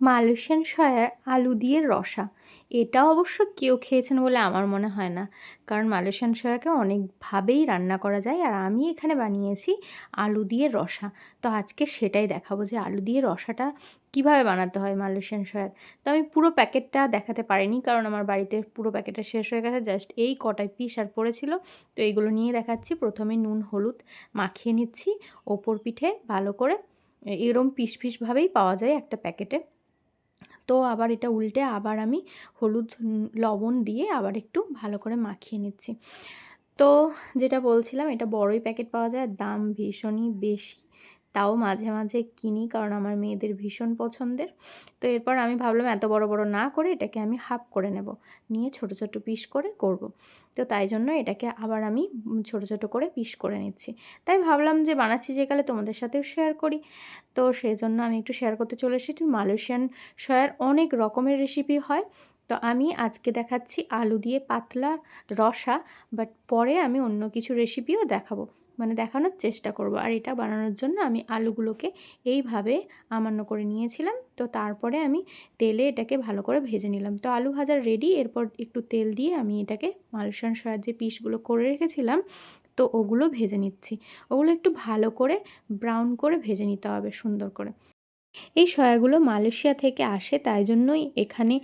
Malaysian swear আলু দিয়ে রসা। এটা অবশ্য কেউ খেয়েছেন বলে আমার মনে হয় না, কারণ মালয়েশিয়ান সয়াকে অনেকভাবেই রান্না করা যায়। আর আমি এখানে বানিয়েছি আলু দিয়ে রসা। তো আজকে সেটাই দেখাবো যে আলু দিয়ে রসাটা কিভাবে বানাতে হয় মালয়েশিয়ান সয়ার। তো আমি পুরো প্যাকেটটা দেখাতে পারিনি, কারণ আমার বাড়িতে পুরো প্যাকেটটা শেষ হয়ে গেছে, জাস্ট এই কটায় পিস আর পড়েছিল। তো এইগুলো নিয়ে দেখাচ্ছি। প্রথমে নুন হলুদ মাখিয়ে নিচ্ছি ওপর পিঠে ভালো করে, এরম পিস পিসভাবেই পাওয়া যায় একটা প্যাকেটে। তো আবার এটা উল্টে আবার আমি হলুদ লবণ দিয়ে আবার একটু ভালো করে মাখিয়ে নিচ্ছি। তো যেটা বলছিলাম, এটা বড়ই প্যাকেট পাওয়া যায়, দাম ভীষণই বেশি। তাও মাঝে মাঝে কিনি, কারণ আমার মেয়েদের ভীষণ পছন্দের। তো এরপর আমি ভাবলাম এত বড় বড় না করে এটাকে আমি হাফ করে নেব, নিয়ে ছোট ছোট পিস করে করব। তো তাই জন্য এটাকে আবার আমি ছোট ছোট করে পিস করে নিচ্ছি। তাই ভাবলাম যে বানাচ্ছি যে কালে তোমাদের সাথেও শেয়ার করি। তো সেই জন্য আমি একটু শেয়ার করতে চলে এসেছি। মালয়েশিয়ান সয়ার অনেক রকমের রেসিপি হয়, তো আমি আজকে দেখাচ্ছি আলু দিয়ে পাতলা রসা। বাট পরে আমি অন্য কিছু রেসিপিও দেখাবো, মানে দেখানোর চেষ্টা করব। আর এটা বানানোর জন্য আমি আলুগুলোকে এইভাবে আমান্য করে নিয়েছিলাম। তো তারপরে আমি তেলে এটাকে ভালো করে ভেজে নিলাম। তো আলু ভাজা রেডি। এরপর একটু তেল দিয়ে আমি এটাকে মালয়েশিয়ান সয়ার যে পিসগুলো করে রেখেছিলাম, তো ওগুলো ভেজে নিচ্ছি। ওগুলো একটু ভালো করে ব্রাউন করে ভেজে নিতে হবে সুন্দর করে। এই সয়াগুলো মালয়েশিয়া থেকে আসে, তাই জন্যই এখানে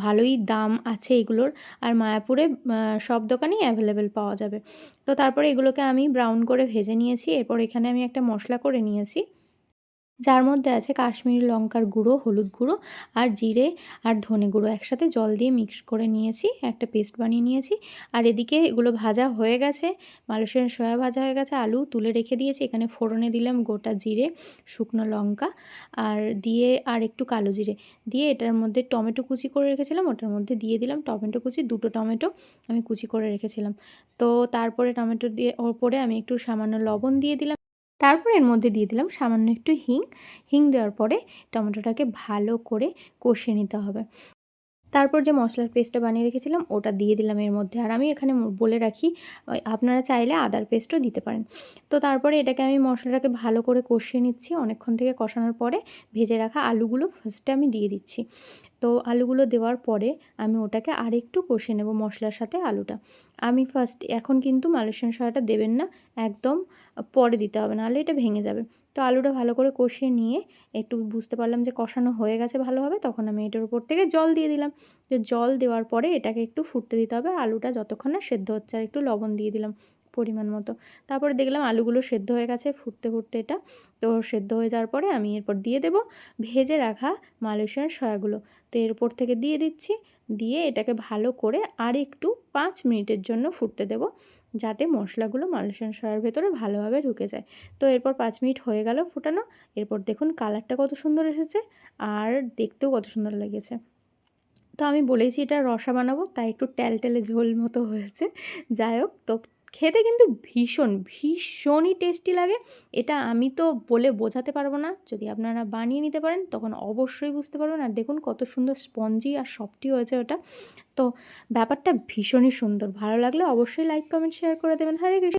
ভালোই দাম আছে এগুলোর। আর মায়াপুরে সব দোকানেই অ্যাভেলেবেল পাওয়া যাবে। তো তারপরে এগুলোকে আমি ব্রাউন করে ভেজে নিয়েছি। এরপর এখানে আমি একটা মশলা করে নিয়েছি, যার মধ্যে আছে কাশ্মীরি লঙ্কার গুঁড়ো, হলুদ গুঁড়ো আর জিরে আর ধনে গুঁড়ো একসাথে জল দিয়ে মিক্স করে নিয়েছি, একটা পেস্ট বানিয়ে নিয়েছি। আর এদিকে এগুলো ভাজা হয়ে গেছে, মালয়েশিয়ান সয়া ভাজা হয়ে গেছে, আলু তুলে রেখে দিয়েছি। এখানে ফোড়নে দিলাম গোটা জিরে, শুকনো লঙ্কা আর দিয়ে আর একটু কালো জিরে দিয়ে এটার মধ্যে টমেটো কুচি করে রেখেছিলাম, ওটার মধ্যে দিয়ে দিলাম টমেটো কুচি, দুটো টমেটো আমি কুচি করে রেখেছিলাম। তো তারপরে টমেটো দিয়ে ওপরে আমি একটু সামান্য লবণ দিয়ে দিলাম। তারপর এর মধ্যে দিয়ে দিলাম সামান্য একটু হিং দেওয়ার পরে টমেটোটাকে ভালো করে কষিয়ে নিতে হবে। তারপর যে মশলার পেস্টটা বানিয়ে রেখেছিলাম ওটা দিয়ে দিলাম এর মধ্যে। আর আমি এখানে বলে রাখি, আপনারা চাইলে আদার পেস্টও দিতে পারেন। তো তারপরে এটাকে আমি মশলাটাকে ভালো করে কষিয়ে নিচ্ছি। অনেকক্ষণ থেকে কষানোর পরে ভেজে রাখা আলুগুলো ফার্স্টে আমি দিয়ে দিচ্ছি। তো আলুগুলো দেওয়ার পরে আমি ওটাকে আরেকটু কষিয়ে নেব মশলার সাথে আলুটা। আমি ফার্স্ট এখন কিন্তু মালয়েশিয়ান সয়াটা দেবেন না, একদম পরে দিতে হবে, নাহলে এটা ভেঙে যাবে। তো আলুটা ভালো করে কষিয়ে নিয়ে একটু বুঝতে পারলাম যে কষানো হয়ে গেছে ভালোভাবে, তখন আমি এটার উপর থেকে জল দিয়ে দিলাম। যে জল দেওয়ার পরে এটাকে একটু ফুটতে দিতে হবে, আলুটা যতক্ষণ না সেদ্ধ হচ্ছে। আর একটু লবণ দিয়ে দিলাম পরিমাণ মতো। তারপরে দেখলাম আলুগুলো সেদ্ধ হয়ে গেছে ফুটতে ফুটতে এটা। তো সেদ্ধ হয়ে যাওয়ার পরে আমি এরপর দিয়ে দেব ভেজে রাখা মালয়েশিয়ান সয়াগুলো। তো এর উপর থেকে দিয়ে দিচ্ছি, দিয়ে এটাকে ভালো করে আর একটু 5 মিনিটের জন্য ফুটতে দেব, যাতে মশলাগুলো মালয়েশিয়ান সয়ার ভেতরে ভালোভাবে ঢুকে যায়। তো এরপর 5 মিনিট হয়ে গেল ফোটানো। এরপর দেখুন কালারটা কত সুন্দর এসেছে আর দেখতেও কত সুন্দর লেগেছে। তো আমি বলেছি এটা রসা বানাবো, তাই একটু টেলটেলে ঝোল মতো হয়েছে। যাই হোক, তো খেতে কিন্তু ভীষণই টেস্টি লাগে। এটা আমি তো বলে বোঝাতে পারবো না, যদি আপনারা বানিয়ে নিতে পারেন তখন অবশ্যই বুঝতে পারবেন। আর দেখুন কত সুন্দর স্পঞ্জি আর সফটি হয়েছে ওটা। তো ব্যাপারটা ভীষণই সুন্দর। ভালো লাগলে অবশ্যই লাইক কমেন্ট শেয়ার করে দেবেন। হরে কৃষ্ণ।